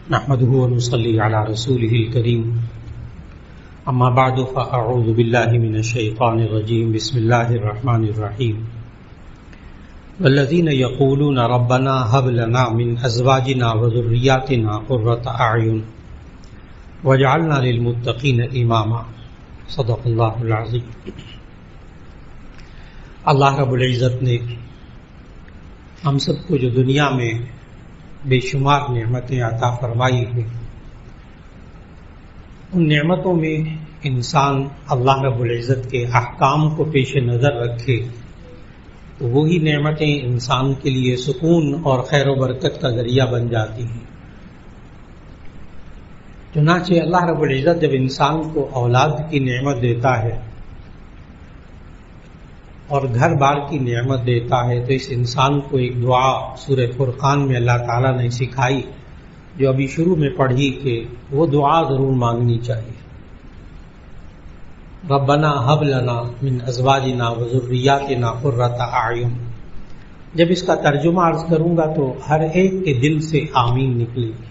نحمده ونصلي على رسوله الكريم اما بعد فاعوذ بالله من الشيطان الرجيم بسم الله الرحمن الرحيم والذين يقولون ربنا هب لنا من ازواجنا وذرياتنا قرة اعين واجعلنا للمتقين اماما صدق اللہ العظیم۔ اللہ رب العزت نے ہم سب کو جو دنیا میں بے شمار نعمتیں عطا فرمائی ہیں، ان نعمتوں میں انسان اللہ رب العزت کے احکام کو پیش نظر رکھے تو وہی نعمتیں انسان کے لیے سکون اور خیر و برکت کا ذریعہ بن جاتی ہیں۔ چنانچہ اللہ رب العزت جب انسان کو اولاد کی نعمت دیتا ہے اور گھر بار کی نعمت دیتا ہے تو اس انسان کو ایک دعا سورہ فرقان میں اللہ تعالیٰ نے سکھائی، جو ابھی شروع میں پڑھی، کہ وہ دعا ضرور مانگنی چاہیے۔ ربنا ہب لنا من ازواجنا وذریاتنا قرۃ اعین۔ جب اس کا ترجمہ عرض کروں گا تو ہر ایک کے دل سے آمین نکلے گی۔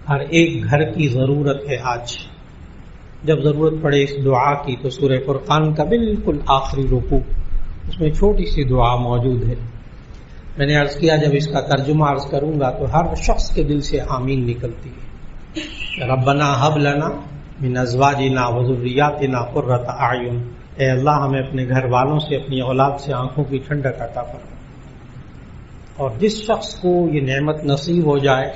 ہر ایک گھر کی ضرورت ہے آج۔ جب ضرورت پڑے اس دعا کی تو سورہ فرقان کا بالکل آخری رکوع، اس میں چھوٹی سی دعا موجود ہے۔ میں نے عرض کیا جب اس کا ترجمہ عرض کروں گا تو ہر شخص کے دل سے آمین نکلتی ہے۔ ربنا ہب لنا من ازواجنا وذریاتنا قرۃ اعین۔ اے اللہ ہمیں اپنے گھر والوں سے، اپنی اولاد سے آنکھوں کی ٹھنڈک عطا فرما۔ اور جس شخص کو یہ نعمت نصیب ہو جائے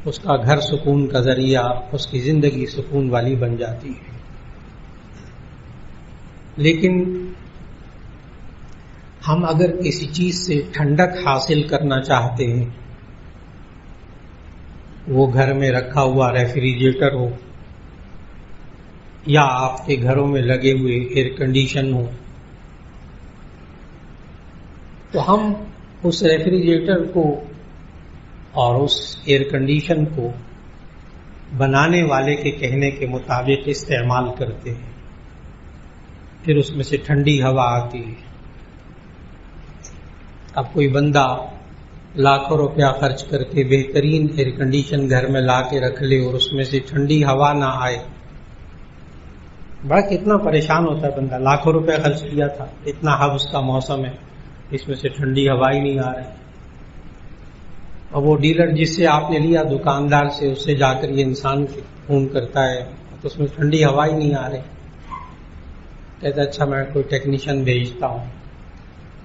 اس کا گھر سکون کا ذریعہ، اس کی زندگی سکون والی بن جاتی ہے۔ لیکن ہم اگر کسی چیز سے ٹھنڈک حاصل کرنا چاہتے ہیں، وہ گھر میں رکھا ہوا ریفریجریٹر ہو یا آپ کے گھروں میں لگے ہوئے ایئر کنڈیشن ہو، تو ہم اس ریفریجریٹر کو اور اس ایئر کنڈیشن کو بنانے والے کے کہنے کے مطابق استعمال کرتے ہیں، پھر اس میں سے ٹھنڈی ہوا آتی ہے۔ اب کوئی بندہ لاکھوں روپیہ خرچ کر کے بہترین ایئر کنڈیشن گھر میں لا کے رکھ لے اور اس میں سے ٹھنڈی ہوا نہ آئے، بڑا کتنا پریشان ہوتا ہے بندہ۔ لاکھوں روپے خرچ کیا تھا، اتنا حبس کا موسم ہے، اس میں سے ٹھنڈی ہوا ہی نہیں آ رہی۔ اور وہ ڈیلر جس سے آپ نے لیا، دکاندار سے، اس سے جا کر یہ انسان فون کرتا ہے تو اس میں ٹھنڈی ہوا ہی نہیں آ رہی۔ کہتا ہے اچھا میں کوئی ٹیکنیشین بھیجتا ہوں۔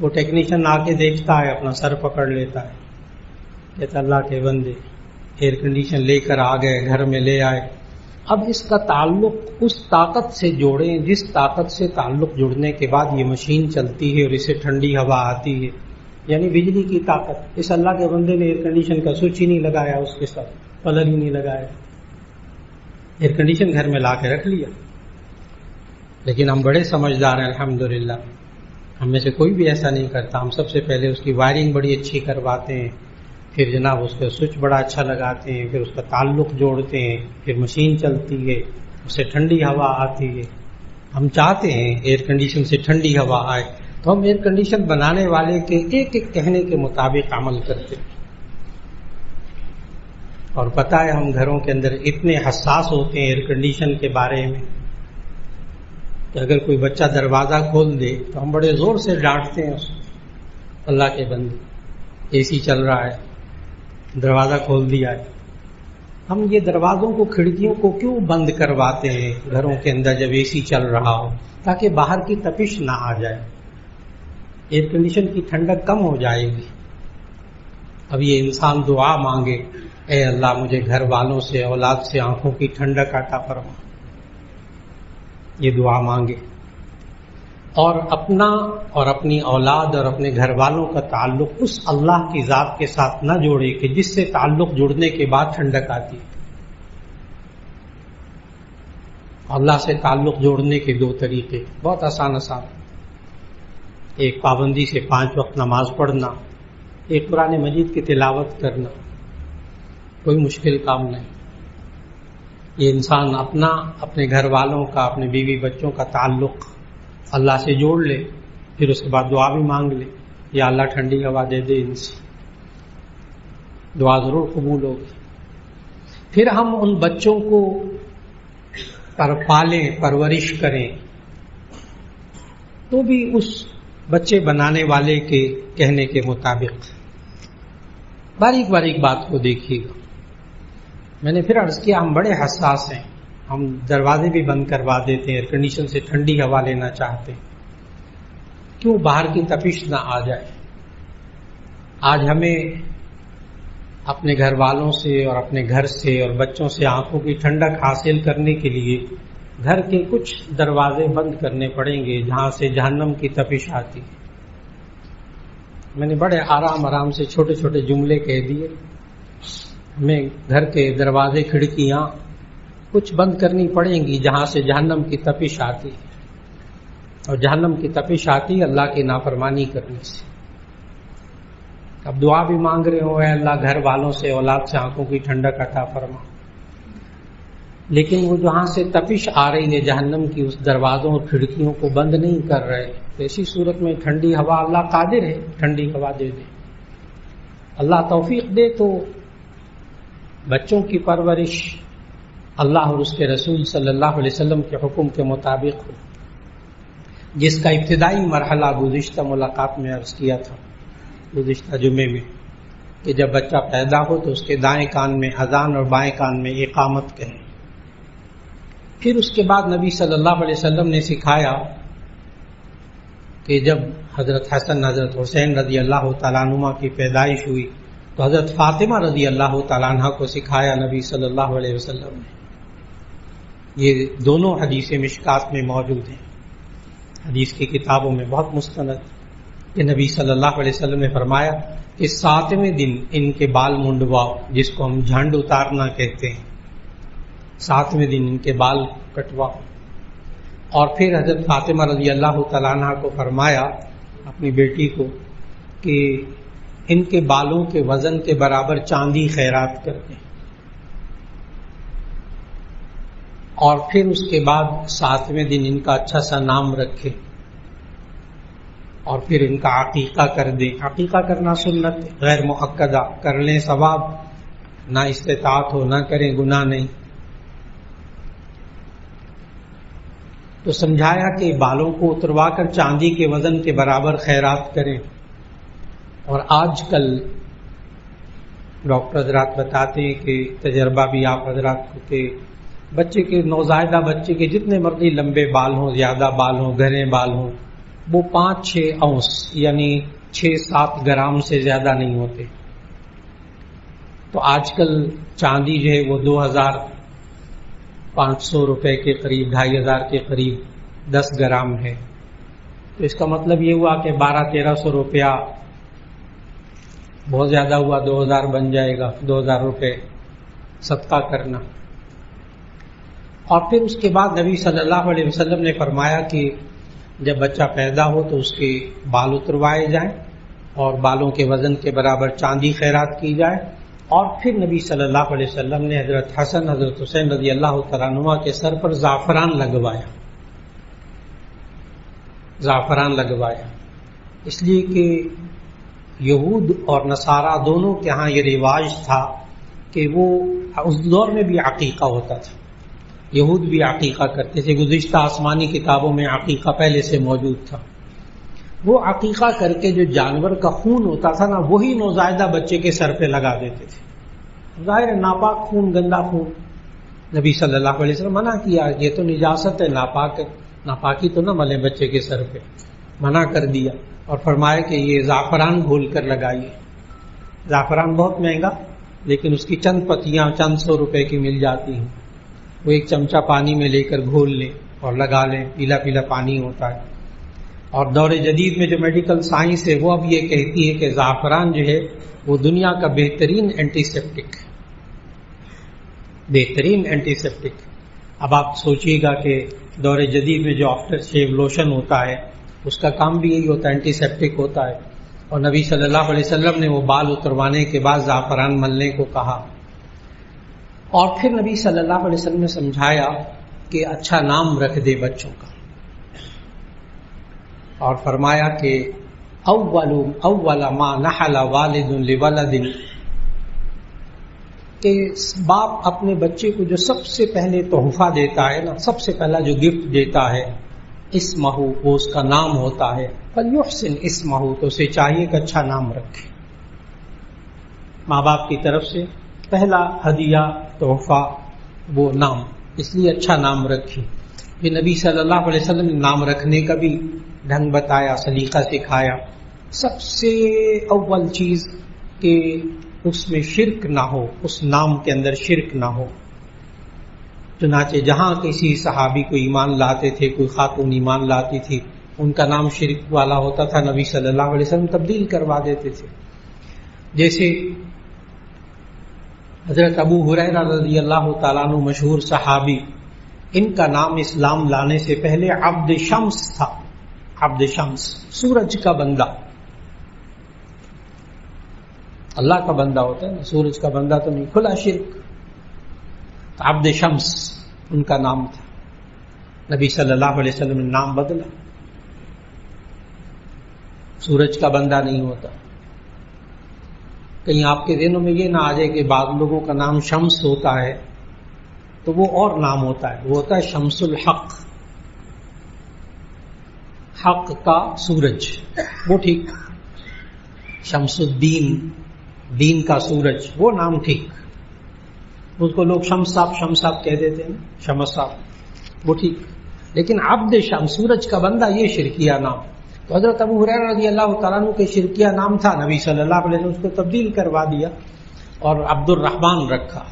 وہ ٹیکنیشین آ کے دیکھتا ہے، اپنا سر پکڑ لیتا ہے، کہتا اللہ کے بندے ایئر کنڈیشن لے کر آ گئے، گھر میں لے آئے، اب اس کا تعلق اس طاقت سے جوڑیں جس طاقت سے تعلق جڑنے کے بعد یہ مشین چلتی ہے اور اسے ٹھنڈی ہوا آتی ہے، یعنی بجلی کی طاقت۔ اس اللہ کے بندے نے ایئر کنڈیشن کا سوئچ ہی نہیں لگایا، اس کے ساتھ پلر ہی نہیں لگایا، ایئر کنڈیشن گھر میں لا کے رکھ لیا۔ لیکن ہم بڑے سمجھدار ہیں الحمدللہ، ہم میں سے کوئی بھی ایسا نہیں کرتا۔ ہم سب سے پہلے اس کی وائرنگ بڑی اچھی کرواتے ہیں، پھر جناب اس کا سوئچ بڑا اچھا لگاتے ہیں، پھر اس کا تعلق جوڑتے ہیں، پھر مشین چلتی ہے، اس سے ٹھنڈی ہوا آتی ہے۔ ہم چاہتے ہیں ایئر کنڈیشن سے ٹھنڈی ہوا آئے تو ہم ایئر کنڈیشن بنانے والے کے ایک ایک کہنے کے مطابق عمل کرتے ہیں۔ اور پتہ ہے ہم گھروں کے اندر اتنے حساس ہوتے ہیں ایئر کنڈیشن کے بارے میں کہ اگر کوئی بچہ دروازہ کھول دے تو ہم بڑے زور سے ڈانٹتے ہیں اس کو، اللہ کے بندے اے سی چل رہا ہے، دروازہ کھول دیا ہے۔ ہم یہ دروازوں کو، کھڑکیوں کو کیوں بند کرواتے ہیں گھروں کے اندر جب اے سی چل رہا ہو؟ تاکہ باہر کی تپش نہ آ جائے، ایئر کنڈیشن کی ٹھنڈک کم ہو جائے گی۔ اب یہ انسان دعا مانگے، اے اللہ مجھے گھر والوں سے، اولاد سے آنکھوں کی ٹھنڈک عطا فرما، یہ دعا مانگے اور اپنا اور اپنی اولاد اور اپنے گھر والوں کا تعلق اس اللہ کی ذات کے ساتھ نہ جوڑے کہ جس سے تعلق جڑنے کے بعد ٹھنڈک آتی۔ اللہ سے تعلق جوڑنے کے دو طریقے بہت آسان، ایک پابندی سے 5 وقت نماز پڑھنا، ایک قرآن مجید کی تلاوت کرنا، کوئی مشکل کام نہیں۔ یہ انسان اپنا، اپنے گھر والوں کا، اپنے بیوی بچوں کا تعلق اللہ سے جوڑ لے، پھر اس کے بعد دعا بھی مانگ لے، یا اللہ ٹھنڈی ہوا دے دے ان سے۔ دعا ضرور قبول ہوگی. پھر ہم ان بچوں کو پالیں، پرورش کریں، تو بھی اس بچے بنانے والے کے کہنے کے مطابق. باریک باریک بات کو دیکھیے گا. میں نے پھر عرض کیا ہم بڑے حساس ہیں، ہم دروازے بھی بند کروا دیتے ہیں، ایئر کنڈیشن سے ٹھنڈی ہوا لینا چاہتے ہیں، کیوں باہر کی تپش نہ آ جائے. آج ہمیں اپنے گھر والوں سے اور اپنے گھر سے اور بچوں سے آنکھوں کی ٹھنڈک حاصل کرنے کے لیے گھر کے کچھ دروازے بند کرنے پڑیں گے جہاں سے جہنم کی تپش آتی ہے. میں نے بڑے آرام سے چھوٹے چھوٹے جملے کہہ دیے. ہمیں گھر کے دروازے کھڑکیاں کچھ بند کرنی پڑیں گی جہاں سے جہنم کی تپش آتی ہے، اور جہنم کی تپش آتی اللہ کی نافرمانی کرنے سے. اب دعا بھی مانگ رہے ہو اے اللہ گھر والوں سے، اولاد سے آنکھوں کی ٹھنڈک عطا فرما، لیکن وہ جہاں سے تپش آ رہی ہے جہنم کی، اس دروازوں اور کھڑکیوں کو بند نہیں کر رہے. تو ایسی صورت میں ٹھنڈی ہوا، اللہ قادر ہے ٹھنڈی ہوا دے دے. اللہ توفیق دے تو بچوں کی پرورش اللہ اور اس کے رسول صلی اللہ علیہ وسلم کے حکم کے مطابق ہو، جس کا ابتدائی مرحلہ گزشتہ ملاقات میں عرض کیا تھا گزشتہ جمعے میں، کہ جب بچہ پیدا ہو تو اس کے دائیں کان میں اذان اور بائیں کان میں اقامت کہیں. پھر اس کے بعد نبی صلی اللہ علیہ وسلم نے سکھایا کہ جب حضرت حسن حضرت حسین رضی اللہ تعالیٰ عنہما کی پیدائش ہوئی تو حضرت فاطمہ رضی اللہ تعالیٰ عنہ کو سکھایا نبی صلی اللہ علیہ وسلم نے. یہ دونوں حدیث مشکات میں موجود ہیں، حدیث کی کتابوں میں بہت مستند، کہ نبی صلی اللہ علیہ وسلم نے فرمایا کہ 7ویں دن ان کے بال منڈواؤ، جس کو ہم جھنڈ اتارنا کہتے ہیں. 7ویں دن ان کے بال کٹواؤ. اور پھر حضرت فاطمہ رضی اللہ تعالیٰ عنہ کو فرمایا اپنی بیٹی کو کہ ان کے بالوں کے وزن کے برابر چاندی خیرات کر دیں. اور پھر اس کے بعد 7ویں دن ان کا اچھا سا نام رکھے اور پھر ان کا عقیقہ کر دیں. عقیقہ کرنا سنت غیر مؤکدہ، کر لیں ثواب، نہ استطاعت ہو نہ کریں گناہ نہیں. تو سمجھایا کہ بالوں کو اتروا کر چاندی کے وزن کے برابر خیرات کریں. اور آج کل ڈاکٹر حضرات بتاتے ہیں کہ تجربہ بھی آپ حضرات کو کہ بچے کے نوزائیدہ بچے کے جتنے مرضی لمبے بال ہوں، زیادہ بال ہوں، گھنے بال ہوں، وہ 5-6 اونس یعنی 6-7 گرام سے زیادہ نہیں ہوتے. تو آج کل چاندی جو ہے وہ 2500 روپے کے قریب، 2500 کے قریب 10 گرام ہے. تو اس کا مطلب یہ ہوا کہ 1200-1300 روپیہ بہت زیادہ ہوا، 2000 بن جائے گا. 2000 روپے صدقہ کرنا. اور پھر اس کے بعد نبی صلی اللہ علیہ وسلم نے فرمایا کہ جب بچہ پیدا ہو تو اس کے بال اتروائے جائیں اور بالوں کے وزن کے برابر چاندی خیرات کی جائے. اور پھر نبی صلی اللہ علیہ وسلم نے حضرت حسن حضرت حسین رضی اللہ تعالیٰ عنہما کے سر پر زعفران لگوایا. زعفران لگوایا اس لیے کہ یہود اور نصارہ دونوں کے ہاں یہ رواج تھا کہ وہ اس دور میں بھی عقیقہ ہوتا تھا. یہود بھی عقیقہ کرتے تھے. گزشتہ آسمانی کتابوں میں عقیقہ پہلے سے موجود تھا. وہ عقیقہ کر کے جو جانور کا خون ہوتا تھا نا، وہی نوزائیدہ بچے کے سر پہ لگا دیتے تھے. ظاہر ہے ناپاک خون، گندا خون. نبی صلی اللہ علیہ وسلم منع کیا، یہ تو نجاست ہے، ناپاک ہے، ناپاکی تو نہ ملے بچے کے سر پہ، منع کر دیا. اور فرمایا کہ یہ زعفران گھول کر لگائیے. زعفران بہت مہنگا، لیکن اس کی چند پتیاں چند 100 روپے کی مل جاتی ہیں. وہ ایک چمچہ پانی میں لے کر گھول لیں اور لگا لیں، پیلا پیلا پانی ہوتا ہے. اور دور جدید میں جو میڈیکل سائنس ہے وہ اب یہ کہتی ہے کہ زعفران جو ہے وہ دنیا کا بہترین اینٹی سیپٹک، بہترین اینٹی سیپٹک. اب آپ سوچئے گا کہ دور جدید میں جو آفٹر شیو لوشن ہوتا ہے اس کا کام بھی یہی ہوتا ہے، اینٹی سیپٹک ہوتا ہے. اور نبی صلی اللہ علیہ وسلم نے وہ بال اتروانے کے بعد زعفران ملنے کو کہا. اور پھر نبی صلی اللہ علیہ وسلم نے سمجھایا کہ اچھا نام رکھ دے بچوں کا. اور فرمایا کہ اول ما نحل والد لولد کہ باپ اپنے بچے کو جو سب سے پہلے تحفہ دیتا ہے نا، سب سے پہلا جو گفٹ دیتا ہے، اسمہ، وہ اس کا نام ہوتا ہے، فلیحسن اسمہ، تو اسے چاہیے کہ اچھا نام رکھے۔ ماں باپ کی طرف سے پہلا ہدیہ تحفہ وہ نام، اس لیے اچھا نام رکھے۔ یہ نبی صلی اللہ علیہ وسلم نے نام رکھنے کا بھی ڈھنگ بتایا، سلیقہ سکھایا۔ سب سے اول چیز کہ اس میں شرک نہ ہو، اس نام کے اندر شرک نہ ہو۔ چنانچہ جہاں کسی صحابی کو ایمان لاتے تھے، کوئی خاتون ایمان لاتی تھی، ان کا نام شرک والا ہوتا تھا، نبی صلی اللہ علیہ وسلم تبدیل کروا دیتے تھے۔ جیسے حضرت ابو ہریرہ رضی اللہ تعالیٰ عنہ مشہور صحابی، ان کا نام اسلام لانے سے پہلے عبد شمس تھا۔ عبد شمس، سورج کا بندہ، اللہ کا بندہ ہوتا ہے نا، سورج کا بندہ تو نہیں، کھلا شرک۔ عبد شمس ان کا نام تھا، نبی صلی اللہ علیہ وسلم نے نام بدلا، سورج کا بندہ نہیں ہوتا۔ کہیں آپ کے ذہنوں میں یہ نہ آ جائے کہ بعض لوگوں کا نام شمس ہوتا ہے تو وہ اور نام ہوتا ہے، وہ ہوتا ہے شمس الحق، حق کا سورج، وہ ٹھیک۔ شمس الدین، دین کا سورج، وہ نام ٹھیک، اس کو لوگ شمس صاحب کہہ دیتے ہیں، شمس صاحب، وہ ٹھیک۔ لیکن عبد شمس، سورج کا بندہ، یہ شرکیہ نام۔ تو حضرت ابو ہریرہ رضی اللہ تعالیٰ عنہ کے شرکیہ نام تھا، نبی صلی اللہ علیہ وسلم اس کو تبدیل کروا دیا اور عبد الرحمن رکھا،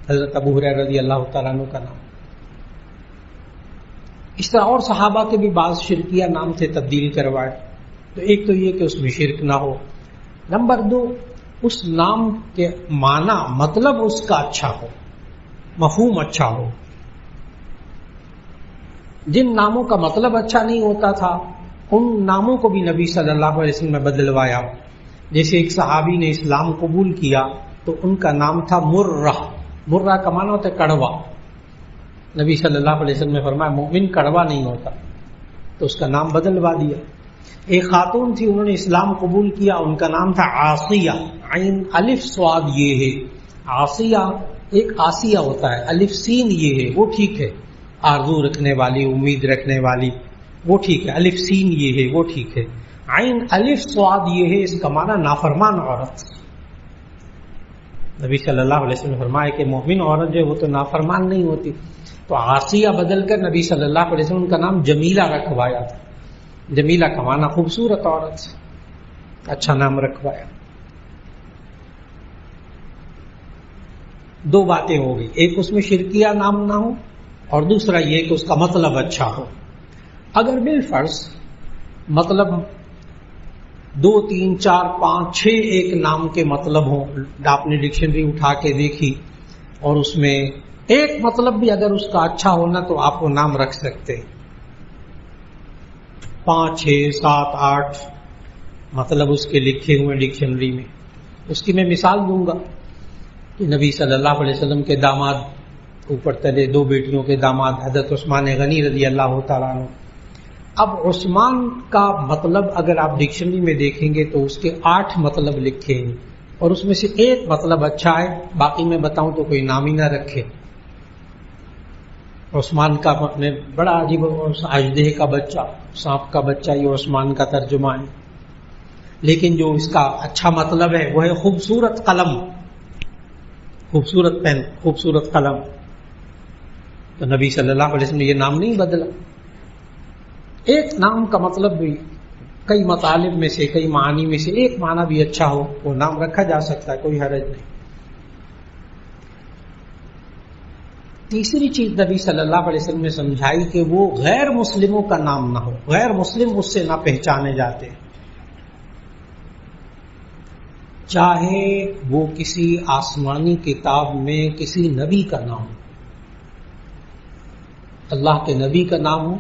حضرت ابو ہریرہ رضی اللہ تعالیٰ عنہ کا نام۔ اس طرح اور صحابہ کے بھی بعض شرکیہ نام تھے، تبدیل کروائے۔ تو ایک تو یہ کہ اس میں شرک نہ ہو، نمبر دو اس نام کے معنی، مطلب اس کا اچھا ہو، مفہوم اچھا ہو۔ جن ناموں کا مطلب اچھا نہیں ہوتا تھا ان ناموں کو بھی نبی صلی اللہ علیہ وسلم نے بدلوایا۔ جیسے ایک صحابی نے اسلام قبول کیا تو ان کا نام تھا مرہ، مرہ کا معنی ہوتا ہے کڑوا۔ نبی صلی اللہ علیہ وسلم نے فرمایا مومن کڑوا نہیں ہوتا، تو اس کا نام بدلوا دیا۔ ایک خاتون تھی، انہوں نے اسلام قبول کیا، ان کا نام تھا عاصیہ، عین الف صاد یہ ہے، عاصیہ ایک آسیہ ہوتا ہے، الف سین یہ ہے، وہ ٹھیک ہے، آرزو رکھنے والی، امید رکھنے والی، وہ ٹھیک ہے، الف سین یہ ہے، وہ ٹھیک ہے۔ عین الف صاد یہ ہے، اس کا معنی نافرمان عورت۔ نبی صلی اللہ علیہ وسلم نے فرمایا کہ مومن عورت جو ہے وہ تو نافرمان نہیں ہوتی، تو عاصیہ بدل کر نبی صلی اللہ علیہ وسلم کا نام جمیلہ رکھوایا تھا۔ جمیلہ کا معنی خوبصورت عورت، اچھا نام رکھوایا۔ دو باتیں ہو گئی، ایک اس میں شرکیہ نام نہ ہو اور دوسرا یہ کہ اس کا مطلب اچھا ہو۔ اگر بالفرض مطلب 2 3 4 5 6 ایک نام کے مطلب ہوں، آپ نے ڈکشنری اٹھا کے دیکھی اور اس میں ایک مطلب بھی اگر اس کا اچھا ہونا تو آپ وہ نام رکھ سکتے، 5 6 7 8 مطلب اس کے لکھے ہوئے ڈکشنری میں۔ اس کی میں مثال دوں گا کہ نبی صلی اللہ علیہ وسلم کے داماد، اوپر تلے 2 بیٹیوں کے داماد حضرت عثمان غنی رضی اللہ تعالیٰ عنہ۔ اب عثمان کا مطلب اگر آپ ڈکشنری میں دیکھیں گے تو اس کے 8 مطلب لکھے ہیں اور اس میں سے ایک مطلب اچھا ہے، باقی میں بتاؤں تو کوئی نام ہی نہ رکھے۔ عثمان کا مطلب بڑا عجیب، اژدہے کا بچہ، سانپ کا بچہ، یہ عثمان کا ترجمہ ہے، لیکن جو اس کا اچھا مطلب ہے وہ ہے خوبصورت قلم، خوبصورت پین، خوبصورت قلم۔ تو نبی صلی اللہ علیہ وسلم نے یہ نام نہیں بدلا۔ ایک نام کا مطلب بھی کئی مطالب میں سے، کئی معانی میں سے ایک معنی بھی اچھا ہو، وہ نام رکھا جا سکتا ہے، کوئی حرج نہیں۔ تیسری چیز نبی صلی اللہ علیہ وسلم نے سمجھائی کہ وہ غیر مسلموں کا نام نہ ہو، غیر مسلم اس سے نہ پہچانے جاتے، چاہے وہ کسی آسمانی کتاب میں کسی نبی کا نام ہو، اللہ کے نبی کا نام ہو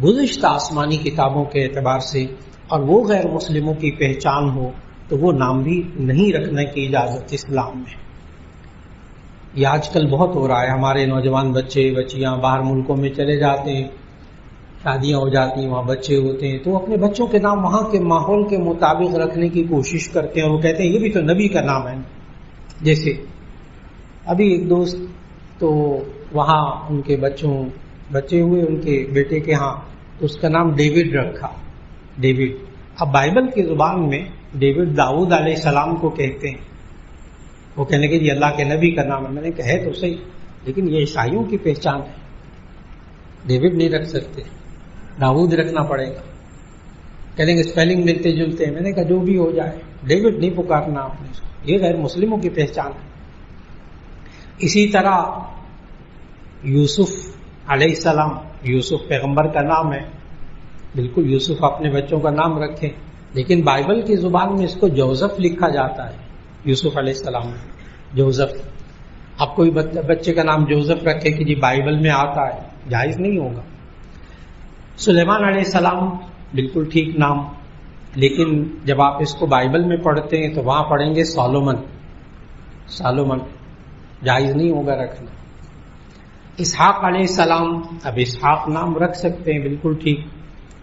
گزشتہ آسمانی کتابوں کے اعتبار سے، اور وہ غیر مسلموں کی پہچان ہو، تو وہ نام بھی نہیں رکھنے کی اجازت اسلام میں۔ یہ آج کل بہت ہو رہا ہے، ہمارے نوجوان بچے بچیاں باہر ملکوں میں چلے جاتے ہیں، شادیاں ہو جاتی ہیں، وہاں بچے ہوتے ہیں، تو اپنے بچوں کے نام وہاں کے ماحول کے مطابق رکھنے کی کوشش کرتے ہیں، اور وہ کہتے ہیں یہ بھی تو نبی کا نام ہے، جیسے ابھی ایک دوست تو وہاں ان کے بچے ہوئے ان کے بیٹے کے ہاں، تو اس کا نام ڈیوڈ رکھا، ڈیوڈ۔ اب بائبل کی زبان میں ڈیوڈ داؤد علیہ السلام کو کہتے ہیں، وہ کہنے کہ جی اللہ کے نبی کا نام ہے۔ میں نے کہا ہے تو صحیح، لیکن یہ عیسائیوں کی پہچان ہے، ڈیوڈ نہیں رکھ سکتے، داؤد رکھنا پڑے گا۔ کہنے کہ اسپیلنگ ملتے جلتے ہیں۔ میں نے کہا جو بھی ہو جائے، ڈیوڈ نہیں پکارنا آپ نے، یہ غیر مسلموں کی پہچان ہے۔ اسی طرح یوسف علیہ السلام، یوسف پیغمبر کا نام ہے، بالکل یوسف اپنے بچوں کا نام رکھیں، لیکن بائبل کی زبان میں اس کو جوزف لکھا جاتا ہے، یوسف علیہ السلام جوزف۔ اب کوئی بچے کا نام جوزف رکھے کہ جی بائبل میں آتا ہے، جائز نہیں ہوگا۔ سلیمان علیہ السلام بالکل ٹھیک نام، لیکن جب آپ اس کو بائبل میں پڑھتے ہیں تو وہاں پڑھیں گے سولومن، سولومن، جائز نہیں ہوگا رکھنا۔ اسحاق علیہ السلام، اب اسحاق نام رکھ سکتے ہیں، بالکل ٹھیک،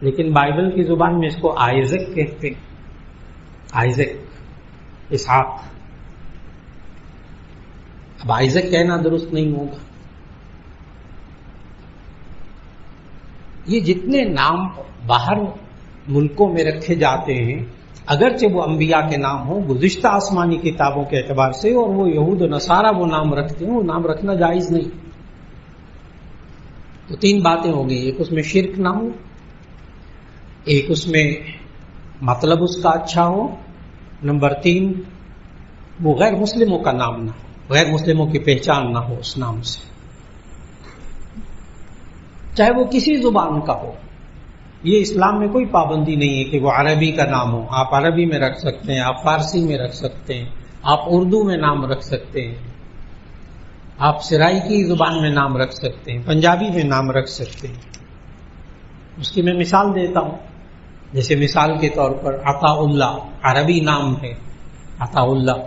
لیکن بائبل کی زبان میں اس کو آئزک کہتے ہیں، آئزک، اسحاق۔ اب آئزک کہنا درست نہیں ہوگا۔ یہ جتنے نام باہر ملکوں میں رکھے جاتے ہیں، اگرچہ وہ انبیاء کے نام ہوں گزشتہ آسمانی کتابوں کے اعتبار سے، اور وہ یہود و نصارہ وہ نام رکھتے ہیں، وہ نام رکھنا جائز نہیں۔ تو تین باتیں ہو گئی، ایک اس میں شرک نہ ہو، ایک اس میں مطلب اس کا اچھا ہو، نمبر 3 وہ غیر مسلموں کا نام نہ ہو، غیر مسلموں کی پہچان نہ ہو اس نام سے، چاہے وہ کسی زبان کا ہو۔ یہ اسلام میں کوئی پابندی نہیں ہے کہ وہ عربی کا نام ہو، آپ عربی میں رکھ سکتے ہیں، آپ فارسی میں رکھ سکتے ہیں، آپ اردو میں نام رکھ سکتے ہیں، آپ سرائیکی زبان میں نام رکھ سکتے ہیں، پنجابی میں نام رکھ سکتے ہیں۔ اس کی میں مثال دیتا ہوں، جیسے مثال کے طور پر عطا اللہ عربی نام ہے، عطا اللہ،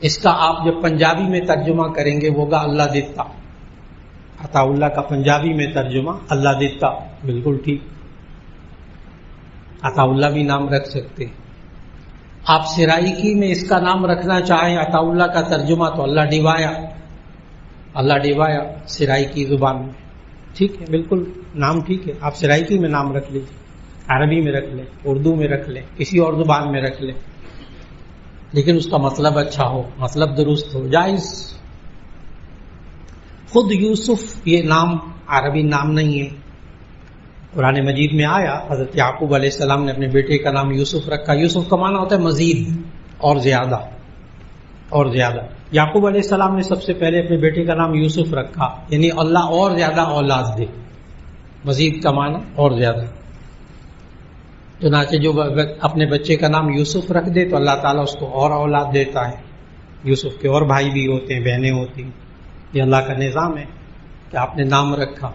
اس کا آپ جب پنجابی میں ترجمہ کریں گے وہ گا اللہ دیتا، عطا اللہ کا پنجابی میں ترجمہ اللہ دیتا، بالکل ٹھیک، عطا اللہ بھی نام رکھ سکتے ہیں۔ آپ سرائیکی میں اس کا نام رکھنا چاہیں عطا اللہ کا ترجمہ تو اللہ ڈیوایا، اللہ ڈیوایا سرائیکی زبان میں، ٹھیک ہے، بالکل نام ٹھیک ہے، آپ سرائیکی میں نام رکھ لیجیے، عربی میں رکھ لیں، اردو میں رکھ لیں، کسی اور زبان میں رکھ لیں، لیکن اس کا مطلب اچھا ہو، مطلب درست ہو، جائز۔ خود یوسف یہ نام عربی نام نہیں ہے، قرآن مجید میں آیا، حضرت یعقوب علیہ السلام نے اپنے بیٹے کا نام یوسف رکھا۔ یوسف کا معنی ہوتا ہے مزید اور زیادہ، اور زیادہ۔ یعقوب علیہ السلام نے سب سے پہلے اپنے بیٹے کا نام یوسف رکھا، یعنی اللہ اور زیادہ اولاد دے، مزید کا معنی اور زیادہ۔ چنانچہ جو اپنے بچے کا نام یوسف رکھ دے تو اللہ تعالیٰ اس کو اور اولاد دیتا ہے، یوسف کے اور بھائی بھی ہوتے ہیں، بہنیں ہوتی ہیں، یہ اللہ کا نظام ہے کہ آپ نے نام رکھا۔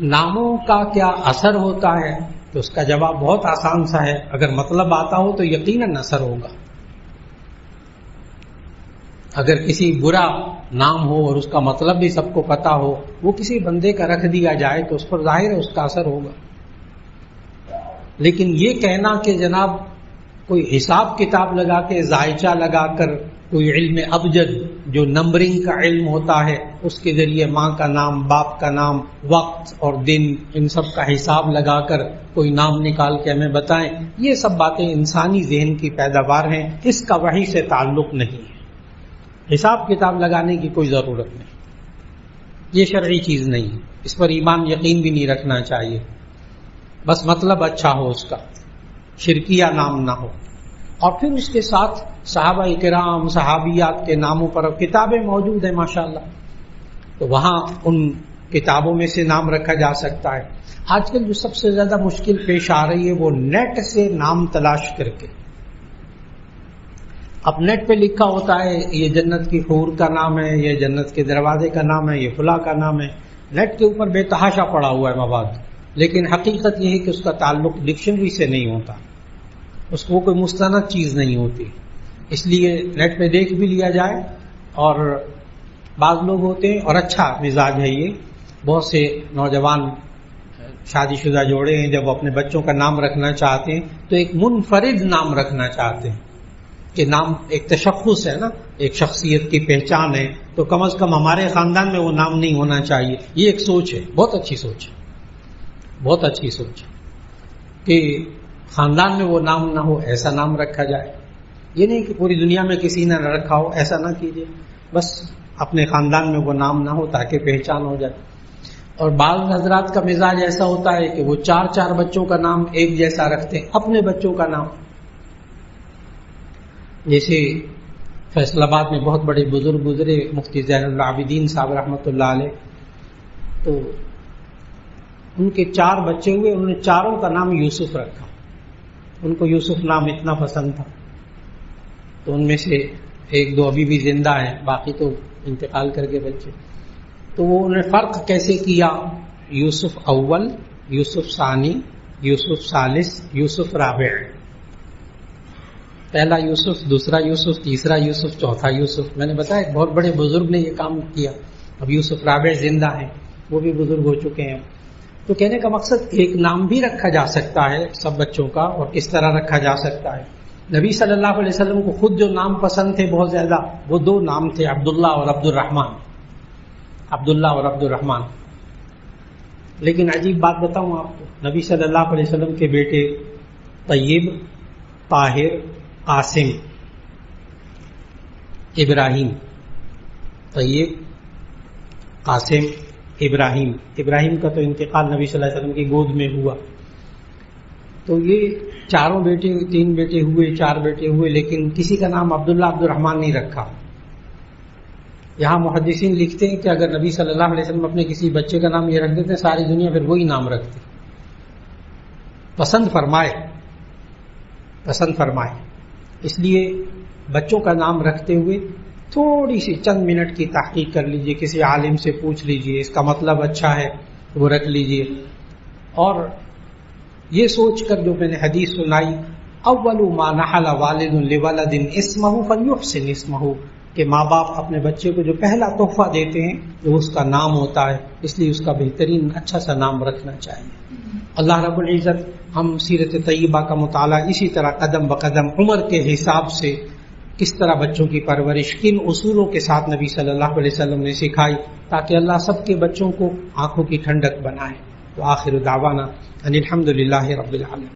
ناموں کا کیا اثر ہوتا ہے تو اس کا جواب بہت آسان سا ہے، اگر مطلب آتا ہو تو یقیناً اثر ہوگا۔ اگر کسی برا نام ہو اور اس کا مطلب بھی سب کو پتا ہو، وہ کسی بندے کا رکھ دیا جائے تو اس پر ظاہر ہے اس کا اثر ہوگا۔ لیکن یہ کہنا کہ جناب کوئی حساب کتاب لگا کے، ذائچہ لگا کر، کوئی علم ابجد جو نمبرنگ کا علم ہوتا ہے اس کے ذریعے ماں کا نام، باپ کا نام، وقت اور دن، ان سب کا حساب لگا کر کوئی نام نکال کے ہمیں بتائیں، یہ سب باتیں انسانی ذہن کی پیداوار ہیں، اس کا وحی سے تعلق نہیں ہے۔ حساب کتاب لگانے کی کوئی ضرورت نہیں، یہ شرعی چیز نہیں ہے، اس پر ایمان یقین بھی نہیں رکھنا چاہیے، بس مطلب اچھا ہو اس کا، شرکیہ نام نہ ہو۔ اور پھر اس کے ساتھ صحابہ کرام، صحابیات کے ناموں پر کتابیں موجود ہیں ماشاءاللہ، تو وہاں ان کتابوں میں سے نام رکھا جا سکتا ہے۔ آج کل جو سب سے زیادہ مشکل پیش آ رہی ہے وہ نیٹ سے نام تلاش کر کے، اب نیٹ پہ لکھا ہوتا ہے یہ جنت کی حور کا نام ہے، یہ جنت کے دروازے کا نام ہے، یہ فلاں کا نام ہے، نیٹ کے اوپر بے تحاشا پڑا ہوا ہے مواد، لیکن حقیقت یہ ہے کہ اس کا تعلق ڈکشنری سے نہیں ہوتا، اس کو کوئی مستند چیز نہیں ہوتی، اس لیے نیٹ پہ دیکھ بھی لیا جائے۔ اور بعض لوگ ہوتے ہیں، اور اچھا مزاج ہے یہ، بہت سے نوجوان شادی شدہ جوڑے ہیں، جب وہ اپنے بچوں کا نام رکھنا چاہتے ہیں تو ایک منفرد نام رکھنا چاہتے ہیں، کہ نام ایک تشخص ہے نا، ایک شخصیت کی پہچان ہے، تو کم از کم ہمارے خاندان میں وہ نام نہیں ہونا چاہیے. یہ ایک سوچ ہے، بہت اچھی سوچ ہے، بہت اچھی سوچ ہے کہ خاندان میں وہ نام نہ ہو، ایسا نام رکھا جائے. یہ نہیں کہ پوری دنیا میں کسی نے نہ رکھا ہو، ایسا نہ کیجیے، بس اپنے خاندان میں وہ نام نہ ہو تاکہ پہچان ہو جائے. اور بعض حضرات کا مزاج ایسا ہوتا ہے کہ وہ 4 بچوں کا نام ایک جیسا رکھتے ہیں، اپنے بچوں کا نام. جیسے فیصل آباد میں بہت بڑے بزرگ گزرے، مفتی زین العابدین صاحب رحمۃ اللہ علیہ، تو ان کے 4 بچے ہوئے، انہوں نے چاروں کا نام یوسف رکھا. ان کو یوسف نام اتنا پسند تھا. تو ان میں سے 1-2 ابھی بھی زندہ ہیں، باقی تو انتقال کر کے بچے. تو وہ انہوں نے فرق کیسے کیا، یوسف اول، یوسف ثانی، یوسف ثالث، یوسف رابع. پہلا یوسف، دوسرا یوسف، تیسرا یوسف، چوتھا یوسف. میں نے بتایا ایک بہت بڑے بزرگ نے یہ کام کیا. اب یوسف رابع زندہ ہیں، وہ بھی بزرگ ہو چکے ہیں. تو کہنے کا مقصد ایک نام بھی رکھا جا سکتا ہے سب بچوں کا، اور کس طرح رکھا جا سکتا ہے. نبی صلی اللہ علیہ وسلم کو خود جو نام پسند تھے بہت زیادہ، وہ 2 نام تھے، عبداللہ اور عبد الرحمن. عبداللہ اور عبد الرحمن. لیکن عجیب بات بتاؤں آپ کو، نبی صلی اللہ علیہ وسلم کے بیٹے طیب، طاہر، قاسم، ابراہیم. طیب، قاسم، ابراہیم. ابراہیم کا تو انتقال نبی صلی اللہ علیہ وسلم کی گود میں ہوا. تو یہ 4 بیٹے، 3 بیٹے ہوئے، 4 بیٹے ہوئے، لیکن کسی کا نام عبداللہ عبد الرحمن نہیں رکھا. یہاں محدثین لکھتے ہیں کہ اگر نبی صلی اللہ علیہ وسلم اپنے کسی بچے کا نام یہ رکھ دیتے ساری دنیا پھر وہی نام رکھتی. پسند فرمائے، پسند فرمائے. اس لیے بچوں کا نام رکھتے ہوئے تھوڑی سی چند منٹ کی تحقیق کر لیجئے، کسی عالم سے پوچھ لیجئے، اس کا مطلب اچھا ہے وہ رکھ لیجئے. اور یہ سوچ کر جو میں نے حدیث سنائی، اول ما نحل والد لولد اسمہ فلیحسن اسمہ، کہ ماں باپ اپنے بچے کو جو پہلا تحفہ دیتے ہیں وہ اس کا نام ہوتا ہے، اس لیے اس کا بہترین اچھا سا نام رکھنا چاہیے. اللہ رب العزت ہم سیرت طیبہ کا مطالعہ اسی طرح قدم بقدم عمر کے حساب سے کس طرح بچوں کی پرورش کن اصولوں کے ساتھ نبی صلی اللہ علیہ وسلم نے سکھائی، تاکہ اللہ سب کے بچوں کو آنکھوں کی ٹھنڈک بنائے. وآخر دعوانا ان الحمد للہ رب العالمین.